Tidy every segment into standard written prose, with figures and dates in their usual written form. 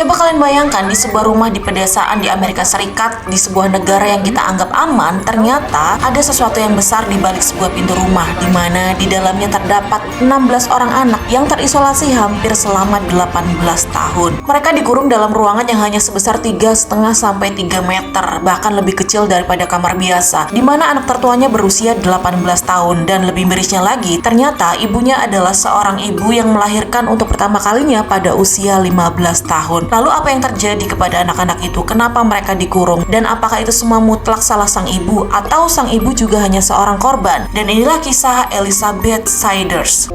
Coba kalian bayangkan di sebuah rumah di pedesaan di Amerika Serikat, di sebuah negara yang kita anggap aman, ternyata ada sesuatu yang besar di balik sebuah pintu rumah, di mana di dalamnya terdapat 16 orang anak yang terisolasi hampir selama 18 tahun. Mereka dikurung dalam ruangan yang hanya sebesar 3,5 sampai 3 meter, bahkan lebih kecil daripada kamar biasa, di mana anak tertuanya berusia 18 tahun. Dan lebih mirisnya lagi, ternyata ibunya adalah seorang ibu yang melahirkan untuk pertama kalinya pada usia 15 tahun. Lalu apa yang terjadi kepada anak-anak itu? Kenapa mereka dikurung? Dan apakah itu semua mutlak salah sang ibu? Atau sang ibu juga hanya seorang korban? Dan inilah kisah Elizabeth Siders.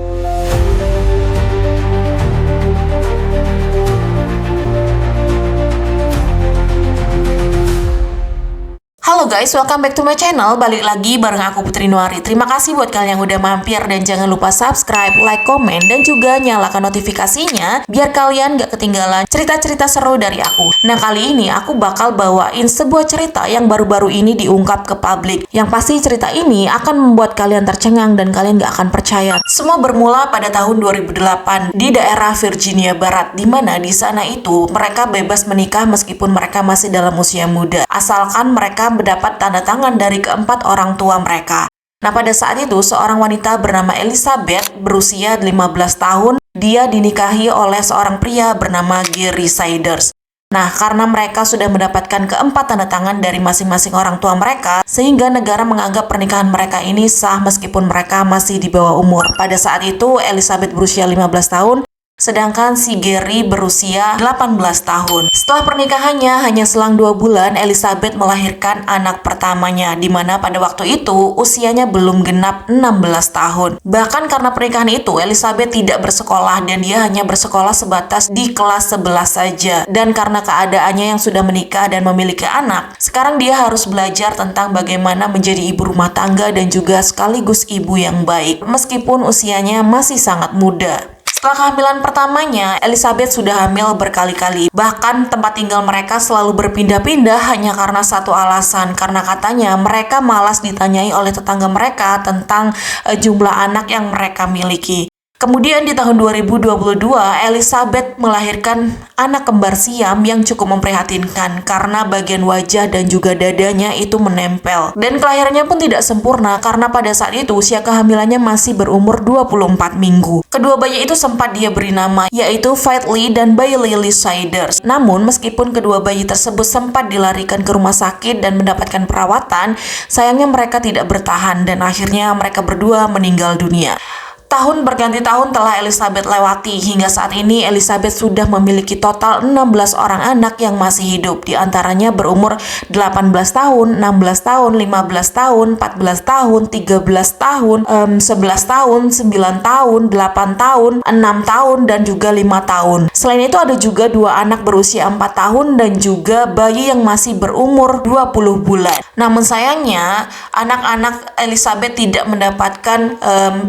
Halo guys, welcome back to my channel. Balik lagi bareng aku Putri Nuari. Terima kasih buat kalian yang udah mampir, dan jangan lupa subscribe, like, komen, dan juga nyalakan notifikasinya biar kalian gak ketinggalan cerita-cerita seru dari aku. Nah, kali ini aku bakal bawain sebuah cerita yang baru-baru ini diungkap ke publik. Yang pasti cerita ini akan membuat kalian tercengang dan kalian gak akan percaya. Semua bermula pada tahun 2008 di daerah Virginia Barat, di mana di sana itu mereka bebas menikah meskipun mereka masih dalam usia muda, asalkan mereka mendapat tanda tangan dari keempat orang tua mereka. Nah, pada saat itu seorang wanita bernama Elizabeth berusia 15 tahun, dia dinikahi oleh seorang pria bernama Gary Siders. Nah, karena mereka sudah mendapatkan keempat tanda tangan dari masing-masing orang tua mereka, sehingga negara menganggap pernikahan mereka ini sah meskipun mereka masih di bawah umur. Pada saat itu Elizabeth berusia 15 tahun, sedangkan si Gary berusia 18 tahun. Setelah pernikahannya hanya selang 2 bulan, Elizabeth melahirkan anak pertamanya, di mana pada waktu itu usianya belum genap 16 tahun. Bahkan karena pernikahan itu, Elizabeth tidak bersekolah dan dia hanya bersekolah sebatas di kelas 11 saja. Dan karena keadaannya yang sudah menikah dan memiliki anak, sekarang dia harus belajar tentang bagaimana menjadi ibu rumah tangga dan juga sekaligus ibu yang baik, meskipun usianya masih sangat muda. Setelah kehamilan pertamanya, Elizabeth sudah hamil berkali-kali. Bahkan tempat tinggal mereka selalu berpindah-pindah hanya karena satu alasan. Karena katanya mereka malas ditanyai oleh tetangga mereka tentang jumlah anak yang mereka miliki. Kemudian di tahun 2022, Elizabeth melahirkan anak kembar siam yang cukup memprihatinkan karena bagian wajah dan juga dadanya itu menempel. Dan kelahirannya pun tidak sempurna karena pada saat itu usia kehamilannya masih berumur 24 minggu. Kedua bayi itu sempat dia beri nama, yaitu Faithly dan Bailey Lee Siders. Namun meskipun kedua bayi tersebut sempat dilarikan ke rumah sakit dan mendapatkan perawatan, sayangnya mereka tidak bertahan dan akhirnya mereka berdua meninggal dunia. Tahun berganti tahun telah Elizabeth lewati. Hingga saat ini Elizabeth sudah memiliki total 16 orang anak yang masih hidup. Di antaranya berumur 18 tahun, 16 tahun, 15 tahun, 14 tahun, 13 tahun, 11 tahun, 9 tahun, 8 tahun, 6 tahun, dan juga 5 tahun. Selain itu ada juga 2 anak berusia 4 tahun dan juga bayi yang masih berumur 20 bulan. Namun sayangnya anak-anak Elizabeth tidak mendapatkan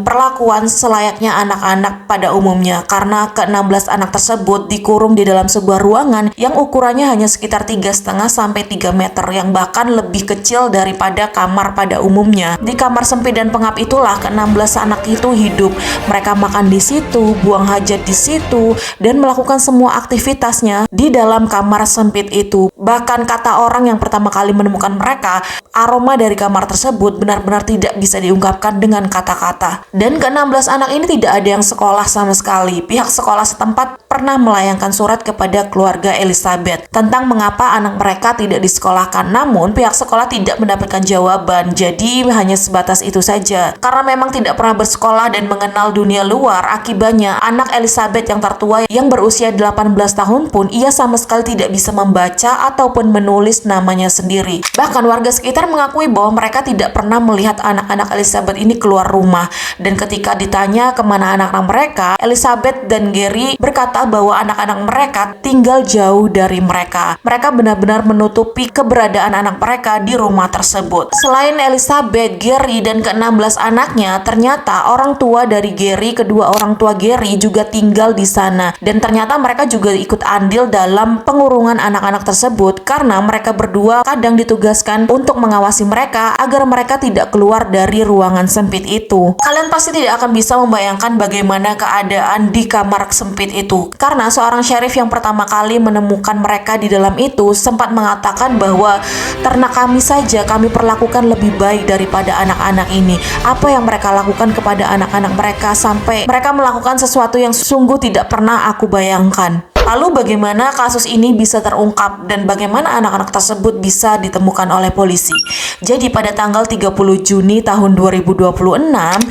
perlakuan selayaknya anak-anak pada umumnya karena ke-16 anak tersebut dikurung di dalam sebuah ruangan yang ukurannya hanya sekitar 3,5 sampai 3 meter, yang bahkan lebih kecil daripada kamar pada umumnya. Di kamar sempit dan pengap itulah ke-16 anak itu hidup. Mereka makan di situ, buang hajat di situ, dan melakukan semua aktivitasnya di dalam kamar sempit itu. Bahkan kata orang yang pertama kali menemukan mereka, aroma dari kamar tersebut benar-benar tidak bisa diungkapkan dengan kata-kata. Dan ke-16 anak ini tidak ada yang sekolah sama sekali. Pihak sekolah setempat pernah melayangkan surat kepada keluarga Elizabeth tentang mengapa anak mereka tidak disekolahkan. Namun pihak sekolah tidak mendapatkan jawaban. Jadi hanya sebatas itu saja. Karena memang tidak pernah bersekolah dan mengenal dunia luar, akibatnya anak Elizabeth yang tertua yang berusia 18 tahun pun ia sama sekali tidak bisa membaca ataupun menulis namanya sendiri. Bahkan warga sekitar mengakui bahwa mereka tidak pernah melihat anak-anak Elizabeth ini keluar rumah. Dan ketika ditanya kemana anak-anak mereka, Elizabeth dan Gary berkata bahwa anak-anak mereka tinggal jauh dari mereka. Mereka benar-benar menutupi keberadaan anak mereka di rumah tersebut. Selain Elizabeth, Gary, dan ke-16 anaknya, ternyata orang tua dari Gary, kedua orang tua Gary juga tinggal di sana. Dan ternyata mereka juga ikut andil dalam pengurungan anak-anak tersebut karena mereka berdua kadang ditugaskan untuk mengawasi mereka agar mereka tidak keluar dari ruangan sempit itu. Kalian pasti tidak akan bisa membayangkan bagaimana keadaan di kamar sempit itu. Karena seorang syarif yang pertama kali menemukan mereka di dalam itu sempat mengatakan bahwa ternak kami saja kami perlakukan lebih baik daripada anak-anak ini. Apa yang mereka lakukan kepada anak-anak mereka sampai mereka melakukan sesuatu yang sungguh tidak pernah aku bayangkan. Lalu bagaimana kasus ini bisa terungkap dan bagaimana anak-anak tersebut bisa ditemukan oleh polisi? Jadi pada tanggal 30 Juni tahun 2026,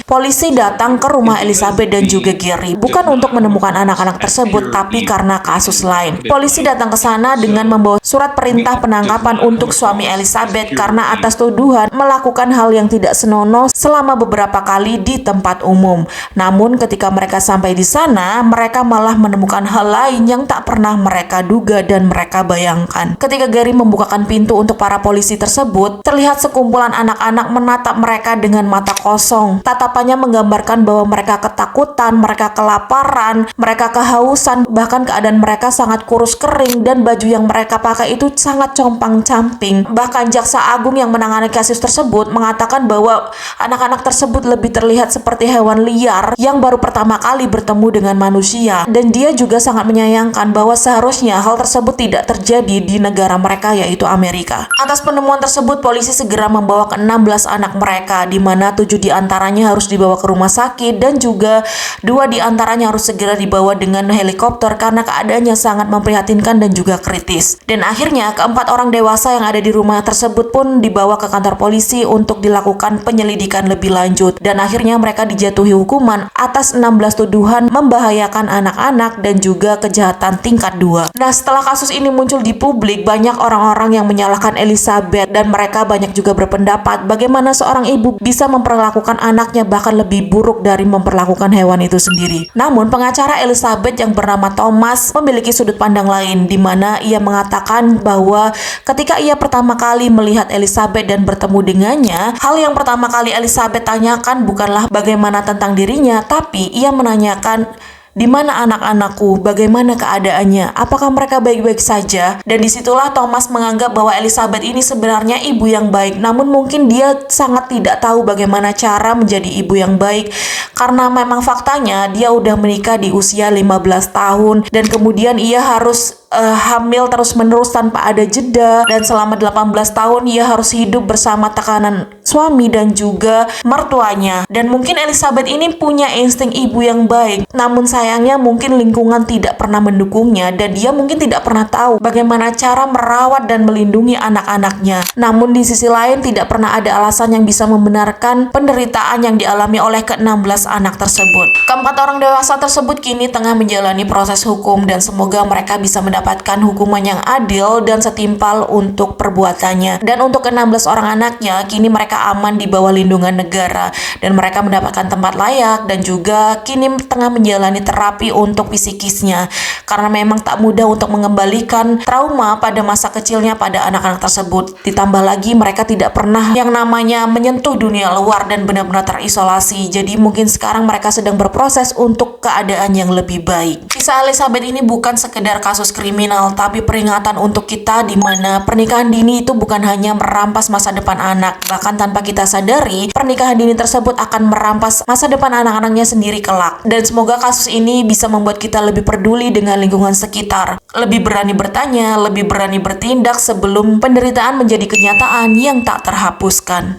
polisi datang ke rumah Elizabeth dan juga Gary bukan untuk menemukan anak-anak tersebut tapi karena kasus lain. Polisi datang ke sana dengan membawa surat perintah penangkapan untuk suami Elizabeth karena atas tuduhan melakukan hal yang tidak senonoh selama beberapa kali di tempat umum. Namun ketika mereka sampai di sana, mereka malah menemukan hal lain yang tak pernah mereka duga dan mereka bayangkan. Ketika Gary membukakan pintu untuk para polisi tersebut, terlihat sekumpulan anak-anak menatap mereka dengan mata kosong. Tatapannya menggambarkan bahwa mereka ketakutan, mereka kelaparan, mereka kehausan, bahkan keadaan mereka sangat kurus kering dan baju yang mereka pakai itu sangat compang-camping. Bahkan Jaksa Agung yang menangani kasus tersebut mengatakan bahwa anak-anak tersebut lebih terlihat seperti hewan liar yang baru pertama kali bertemu dengan manusia, dan dia juga sangat menyayangkan bahwa seharusnya hal tersebut tidak terjadi di negara mereka, yaitu Amerika. Atas penemuan tersebut, polisi segera membawa ke-16 anak mereka, di mana 7 diantaranya harus dibawa ke rumah sakit dan juga 2 diantaranya harus segera dibawa dengan helikopter karena keadaannya sangat memprihatinkan dan juga kritis. Dan akhirnya keempat orang dewasa yang ada di rumah tersebut pun dibawa ke kantor polisi untuk dilakukan penyelidikan lebih lanjut, dan akhirnya mereka dijatuhi hukuman atas 16 tuduhan membahayakan anak-anak dan juga kejahatan tingkat 2. Nah, setelah kasus ini muncul di publik, banyak orang-orang yang menyalahkan Elizabeth dan mereka banyak juga berpendapat bagaimana seorang ibu bisa memperlakukan anaknya bahkan lebih buruk dari memperlakukan hewan itu sendiri. Namun, pengacara Elizabeth yang bernama Thomas memiliki sudut pandang lain, di mana ia mengatakan bahwa ketika ia pertama kali melihat Elizabeth dan bertemu dengannya, hal yang pertama kali Elizabeth tanyakan bukanlah bagaimana tentang dirinya, tapi ia menanyakan, di mana anak-anakku? Bagaimana keadaannya? Apakah mereka baik-baik saja? Dan disitulah Thomas menganggap bahwa Elizabeth ini sebenarnya ibu yang baik. Namun mungkin dia sangat tidak tahu bagaimana cara menjadi ibu yang baik. Karena memang faktanya dia udah menikah di usia 15 tahun. Dan kemudian ia harus hamil terus-menerus tanpa ada jeda. Dan selama 18 tahun ia harus hidup bersama tekanan suami dan juga mertuanya. Dan mungkin Elizabeth ini punya insting ibu yang baik. Namun sayangnya mungkin lingkungan tidak pernah mendukungnya dan dia mungkin tidak pernah tahu bagaimana cara merawat dan melindungi anak-anaknya. Namun di sisi lain tidak pernah ada alasan yang bisa membenarkan penderitaan yang dialami oleh ke-16 anak tersebut. Keempat orang dewasa tersebut kini tengah menjalani proses hukum dan semoga mereka bisa mendapatkan hukuman yang adil dan setimpal untuk perbuatannya. Dan untuk ke-16 orang anaknya, kini mereka aman di bawah lindungan negara dan mereka mendapatkan tempat layak dan juga kini tengah menjalani terapi untuk psikisnya karena memang tak mudah untuk mengembalikan trauma pada masa kecilnya pada anak-anak tersebut. Ditambah lagi mereka tidak pernah yang namanya menyentuh dunia luar dan benar-benar terisolasi. Jadi mungkin sekarang mereka sedang berproses untuk keadaan yang lebih baik. Kisah Elizabeth ini bukan sekedar kasus kriminal tapi peringatan untuk kita di mana pernikahan dini itu bukan hanya merampas masa depan anak, bahkan tanpa kita sadari pernikahan dini tersebut akan merampas masa depan anak-anaknya sendiri kelak. Dan semoga kasus ini bisa membuat kita lebih peduli dengan lingkungan sekitar, lebih berani bertanya, lebih berani bertindak sebelum penderitaan menjadi kenyataan yang tak terhapuskan.